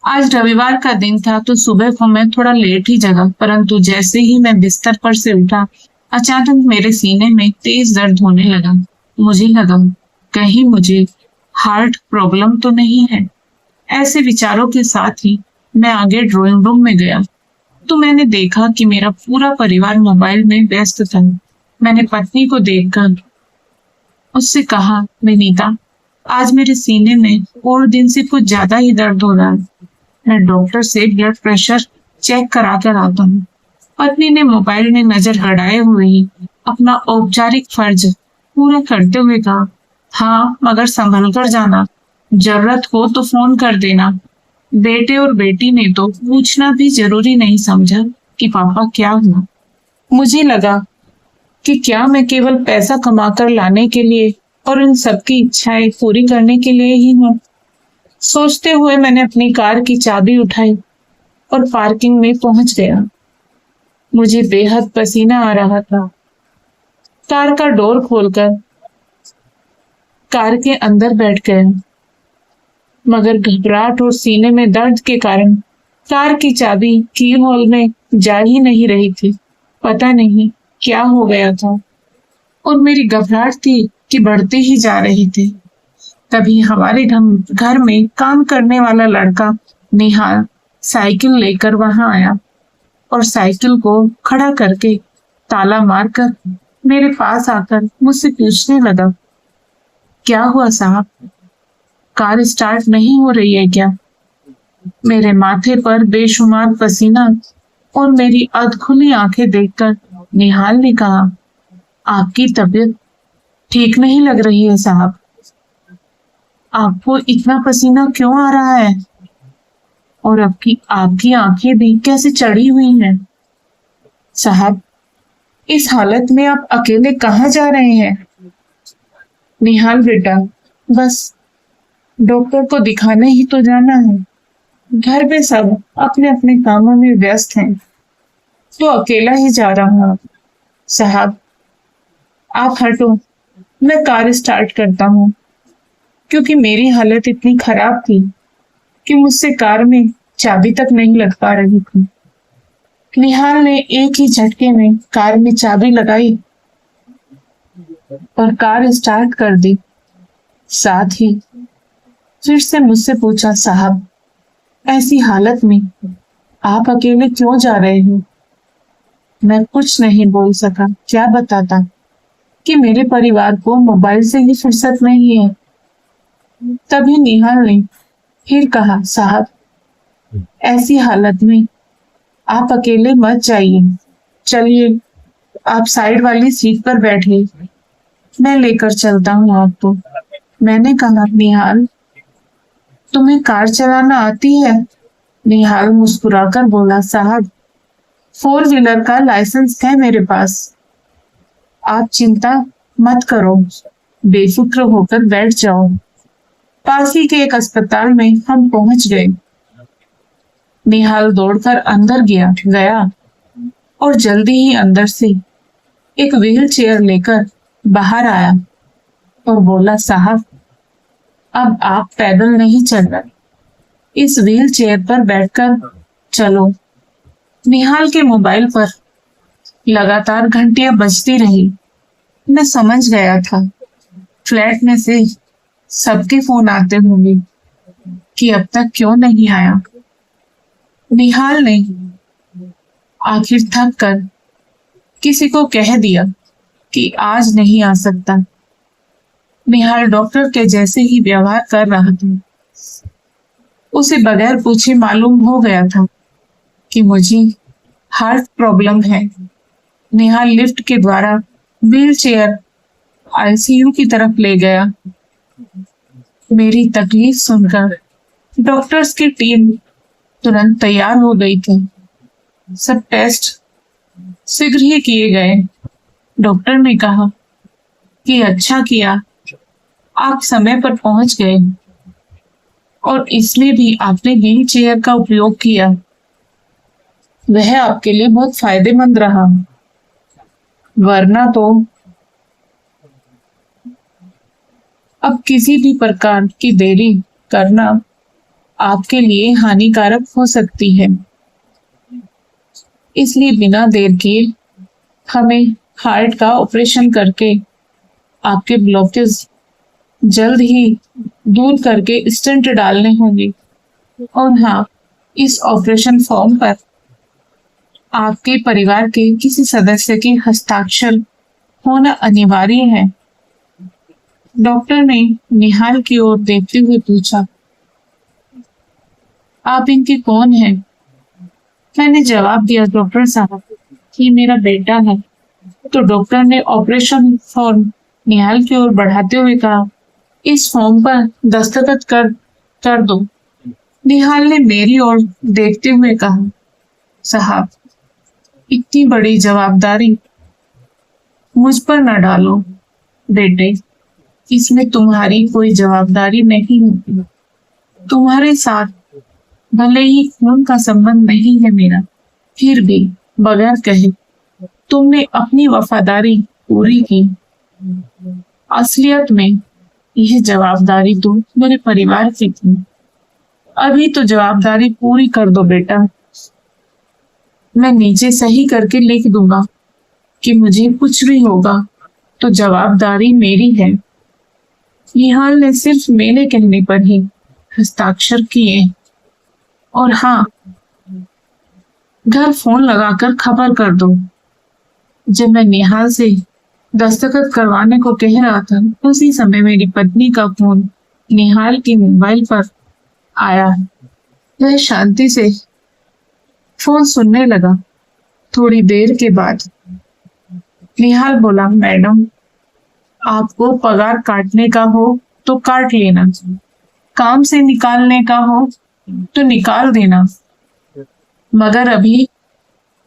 आज रविवार का दिन था तो सुबह को मैं थोड़ा लेट ही जगा, परंतु जैसे ही मैं बिस्तर पर से उठा, अचानक मेरे सीने में तेज दर्द होने लगा। मुझे लगा कहीं मुझे हार्ट प्रॉब्लम तो नहीं है। ऐसे विचारों के साथ ही मैं आगे ड्राइंग रूम में गया तो मैंने देखा कि मेरा पूरा परिवार मोबाइल में व्यस्त था। मैंने पत्नी को देखकर उससे कहा, विनीता, आज मेरे सीने में और दिन से कुछ ज्यादा ही दर्द हो रहा है। मैं डॉक्टर से ब्लड प्रेशर चेक करा कर आता हूँ। पत्नी ने मोबाइल में नजर गड़ाए हुए ही अपना औपचारिक फर्ज पूरा करते हुए कहा, हाँ मगर संभल कर जाना, जरूरत हो तो फोन कर देना। बेटे और बेटी ने तो पूछना भी जरूरी नहीं समझा कि पापा क्या हुआ। मुझे लगा कि क्या मैं केवल पैसा कमाकर लाने के लिए और उन सबकी इच्छाएं पूरी करने के लिए ही हूँ। सोचते हुए मैंने अपनी कार की चाबी उठाई और पार्किंग में पहुंच गया। मुझे बेहद पसीना आ रहा था। कार का डोर खोलकर कार के अंदर बैठ गया, मगर घबराहट और सीने में दर्द के कारण कार की चाबी की होल में जा ही नहीं रही थी। पता नहीं क्या हो गया था और मेरी घबराहट थी कि बढ़ती ही जा रही थी। तभी हमारे घर में काम करने वाला लड़का निहाल साइकिल लेकर वहां आया और साइकिल को खड़ा करके ताला मारकर मेरे पास आकर मुझसे पूछने लगा, क्या हुआ साहब, कार स्टार्ट नहीं हो रही है क्या? मेरे माथे पर बेशुमार पसीना और मेरी अधखुली आंखें देखकर निहाल ने कहा, आपकी तबीयत ठीक नहीं लग रही है साहब। आपको इतना पसीना क्यों आ रहा है? और आपकी आपकी आंखें भी कैसे चढ़ी हुई हैं? साहब, इस हालत में आप अकेले कहाँ जा रहे हैं? निहाल बेटा, बस डॉक्टर को दिखाने ही तो जाना है। घर में सब अपने अपने कामों में व्यस्त हैं, तो अकेला ही जा रहा हूँ। साहब, आप हटो, मैं कार स्टार्ट करता हूँ, क्योंकि मेरी हालत इतनी खराब थी कि मुझसे कार में चाबी तक नहीं लग पा रही थी। निहाल ने एक ही झटके में कार में चाबी लगाई और कार स्टार्ट कर दी। साथ ही फिर से मुझसे पूछा, साहब, ऐसी हालत में आप अकेले क्यों जा रहे हो? मैं कुछ नहीं बोल सका। क्या बताता कि मेरे परिवार को मोबाइल से ही फुर्सत नहीं है। तभी निहाल ने फिर कहा, साहब, ऐसी हालत में आप अकेले मत जाइए। चलिए, आप साइड वाली सीट पर बैठिए, मैं लेकर चलता हूँ आपको। मैंने कहा, निहाल, तुम्हें कार चलाना आती है? निहाल मुस्कुराकर बोला, साहब, 4 व्हीलर का लाइसेंस है मेरे पास। आप चिंता मत करो, बेफिक्र होकर बैठ जाओ। पास ही के एक अस्पताल में हम पहुंच गए। निहाल दौड़कर अंदर गया और जल्दी ही अंदर से एक व्हील चेयर लेकर बाहर आया और बोला, साहब, अब आप पैदल नहीं चल रहे, इस व्हील चेयर पर बैठकर चलो। निहाल के मोबाइल पर लगातार घंटियां बजती रही। मैं समझ गया था फ्लैट में से सबके फोन आते होंगे कि अब तक क्यों नहीं आया। निहाल ने आखिर थक कर किसी को कह दिया कि आज नहीं आ सकता। निहाल डॉक्टर के जैसे ही व्यवहार कर रहा था। उसे बगैर पूछे मालूम हो गया था कि मुझे हार्ट प्रॉब्लम है। निहाल लिफ्ट के द्वारा व्हील चेयर आईसीयू की तरफ ले गया। मेरी तकलीफ सुनकर डॉक्टर्स की टीम तुरंत तैयार हो गई थी। सब टेस्ट शीघ्र ही किए गए। डॉक्टर ने कहा कि अच्छा किया आप समय पर पहुंच गए और इसमें भी आपने व्हील चेयर का उपयोग किया, वह आपके लिए बहुत फायदेमंद रहा, वरना तो अब किसी भी प्रकार की देरी करना आपके लिए हानिकारक हो सकती है। इसलिए बिना देर किए हमें हार्ट का ऑपरेशन करके आपके ब्लॉकेज जल्द ही दूर करके स्टेंट डालने होंगे। और हाँ, इस ऑपरेशन फॉर्म पर आपके परिवार के किसी सदस्य के हस्ताक्षर होना अनिवार्य है। डॉक्टर ने निहाल की ओर देखते हुए पूछा, आप इनके कौन हैं? मैंने जवाब दिया, डॉक्टर साहब, ये मेरा बेटा है। तो डॉक्टर ने ऑपरेशन फॉर्म निहाल की ओर बढ़ाते हुए कहा, इस फॉर्म पर दस्तखत कर दो। निहाल ने मेरी ओर देखते हुए कहा, साहब, इतनी बड़ी जवाबदारी मुझ पर न डालो बेटे, इसमें तुम्हारी कोई जवाबदारी नहीं होती। तुम्हारे साथ भले ही खून का संबंध नहीं है मेरा, फिर भी बगैर कहे तुमने अपनी वफादारी पूरी की। असलियत में यह जवाबदारी तो मेरे परिवार की थी। अभी तो जवाबदारी पूरी कर दो बेटा। मैं नीचे सही करके लिख दूंगा कि मुझे कुछ भी होगा तो जवाबदारी मेरी है। निहाल ने सिर्फ मेरे कहने पर ही हस्ताक्षर किए। और हाँ, घर फोन लगाकर खबर कर दो। जब मैं निहाल से दस्तखत करवाने को कह रहा था, उसी समय मेरी पत्नी का फोन निहाल के मोबाइल पर आया। वह शांति से फोन सुनने लगा। थोड़ी देर के बाद निहाल बोला, मैडम, आपको पगार काटने का हो तो काट लेना, काम से निकालने का हो तो निकाल देना, मगर अभी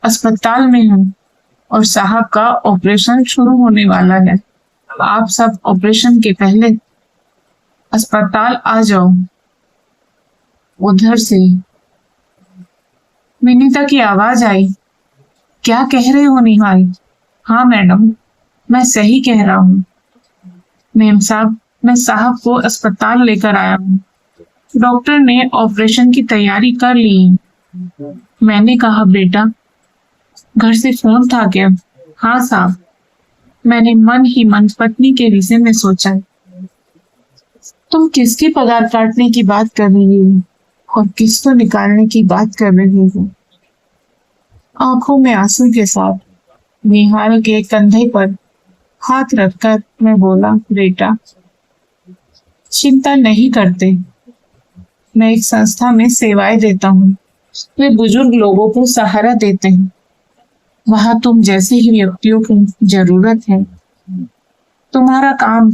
अस्पताल में हूँ और साहब का ऑपरेशन शुरू होने वाला है। आप सब ऑपरेशन के पहले अस्पताल आ जाओ। उधर से विनीता की आवाज आई, क्या कह रहे हो निहाल? हाँ मैडम, मैं सही कह रहा हूँ। मेम साहब, मैं साहब को अस्पताल लेकर आया हूँ। डॉक्टर ने ऑपरेशन की तैयारी कर ली है। मैंने कहा, बेटा, घर से फोन था क्या? हाँ साहब। मैंने मन ही मन पत्नी के विषय में सोचा, तुम किसकी पगार काटने की बात कर रही हो और किसको निकालने की बात कर रही हो? आंखों में आंसू के साथ निहाल के कंधे पर हाथ रखकर मैं बोला, बेटा, चिंता नहीं करते। मैं एक संस्था में सेवाएं देता हूँ। वे बुजुर्ग लोगों को सहारा देते हैं। वहां तुम जैसे ही व्यक्तियों की जरूरत है। तुम्हारा काम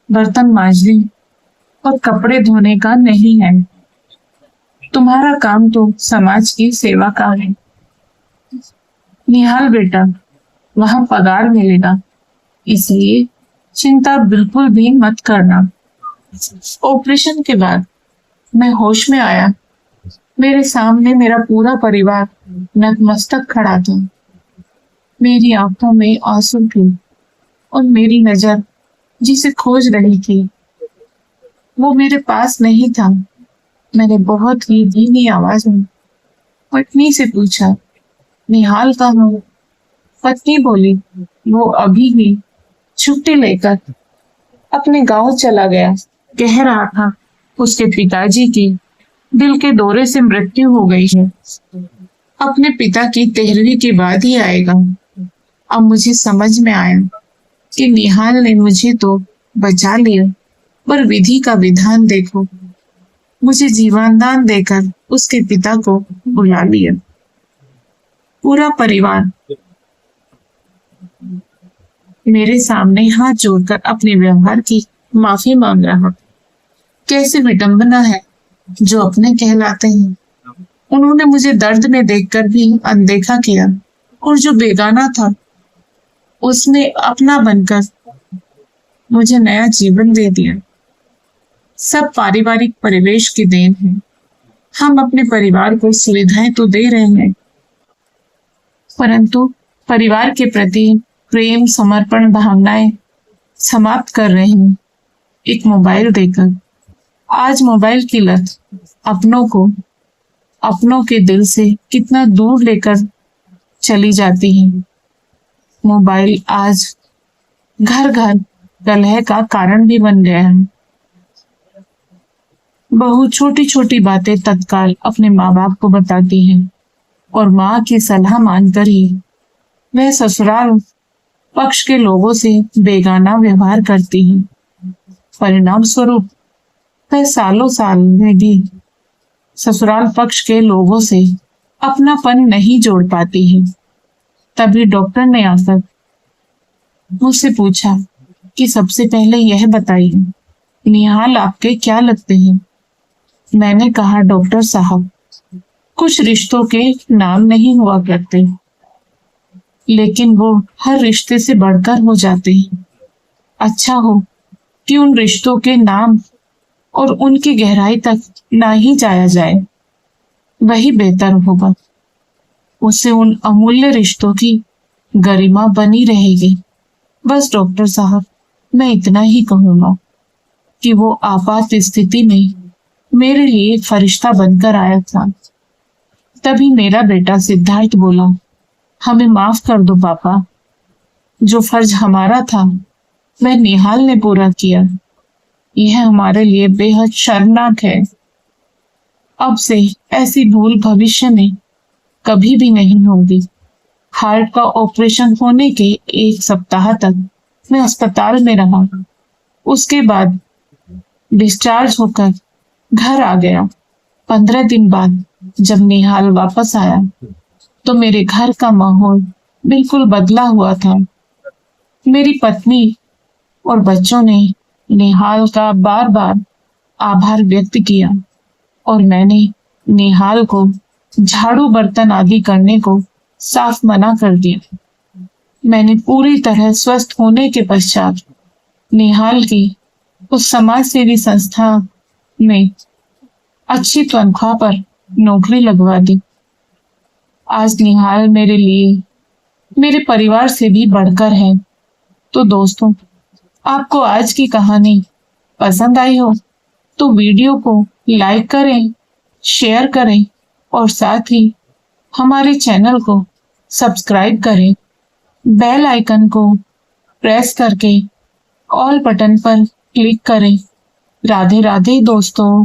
बर्तन मांजने और कपड़े धोने का नहीं है। तुम्हारा काम तो समाज की सेवा का है। निहाल बेटा, वहां पगार मिलेगा, इसलिए चिंता बिल्कुल भी मत करना। ऑपरेशन के बाद मैं होश में आया। मेरे सामने मेरा पूरा परिवार नतमस्तक खड़ा था। मेरी आंखों में आंसू थे और मेरी नजर जिसे खोज रही थी वो मेरे पास नहीं था। मैंने बहुत ही धीमी आवाज में पत्नी से पूछा, निहाल कहाँ है? पत्नी बोली, वो अभी ही छुट्टी लेकर अपने गांव चला गया। कह रहा था उसके पिताजी की दिल के दौरे से मृत्यु हो गई है। अपने पिता की 13वीं के बाद ही आएगा। अब मुझे समझ में आया कि निहाल ने मुझे तो बचा लिया, पर विधि का विधान देखो, मुझे जीवनदान देकर उसके पिता को बुला लिया। पूरा परिवार मेरे सामने हाथ जोड़कर अपने व्यवहार की माफी मांग रहा। कैसे विडंबना है जो अपने कहलाते हैं। उन्होंने मुझे दर्द में देखकर भी अनदेखा किया और जो बेगाना था उसने अपना बनकर मुझे नया जीवन दे दिया। सब पारिवारिक परिवेश की देन है। हम अपने परिवार को सुविधाएं तो दे रहे हैं, परंतु परिवार के प्रति प्रेम, समर्पण भावनाएं समाप्त कर रहे हैं एक मोबाइल देकर। आज मोबाइल की लत अपनों को अपनों के दिल से कितना दूर लेकर चली जाती हैं। मोबाइल आज घर घर कलह का कारण भी बन गया है। बहू छोटी छोटी बातें तत्काल अपने माँ बाप को बताती है और माँ की सलाह मानकर ही वह ससुराल पक्ष के लोगों से बेगाना व्यवहार करती है। परिणाम स्वरूप वह सालों साल में भी ससुराल पक्ष के लोगों से अपनापन नहीं जोड़ पाती है। तभी डॉक्टर ने आकर मुझसे पूछा कि सबसे पहले यह बताइए, निहाल आपके क्या लगते हैं? मैंने कहा, डॉक्टर साहब, कुछ रिश्तों के नाम नहीं हुआ करते, लेकिन वो हर रिश्ते से बढ़कर हो जाते हैं। अच्छा हो कि उन रिश्तों के नाम और उनकी गहराई तक ना ही जाया जाए, वही बेहतर होगा। उससे उन अमूल्य रिश्तों की गरिमा बनी रहेगी। बस डॉक्टर साहब, मैं इतना ही कहूंगा कि वो आपात स्थिति में मेरे लिए एक फरिश्ता बनकर आया था। तभी मेरा बेटा सिद्धार्थ बोला, हमें माफ कर दो पापा, जो फर्ज हमारा था वह निहाल ने पूरा किया। यह हमारे लिए बेहद शर्मनाक है। अब से ऐसी भूल भविष्य में कभी भी नहीं होगी। हार्ट का ऑपरेशन होने के 1 सप्ताह तक मैं अस्पताल में रहा। उसके बाद डिस्चार्ज होकर घर आ गया। 15 दिन बाद जब निहाल वापस आया तो मेरे घर का माहौल बिल्कुल बदला हुआ था। मेरी पत्नी और बच्चों ने निहाल का बार बार आभार व्यक्त किया और मैंने निहाल को झाड़ू बर्तन आदि करने को साफ मना कर दिया। मैंने पूरी तरह स्वस्थ होने के पश्चात निहाल की उस समाज सेवी संस्था में अच्छी तनख्वाह पर नौकरी लगवा दी। आज निहाल मेरे लिए मेरे परिवार से भी बढ़कर है। तो दोस्तों, आपको आज की कहानी पसंद आई हो तो वीडियो को लाइक करें, शेयर करें और साथ ही हमारे चैनल को सब्सक्राइब करें। बेल आइकन को प्रेस करके ऑल बटन पर क्लिक करें। राधे राधे दोस्तों।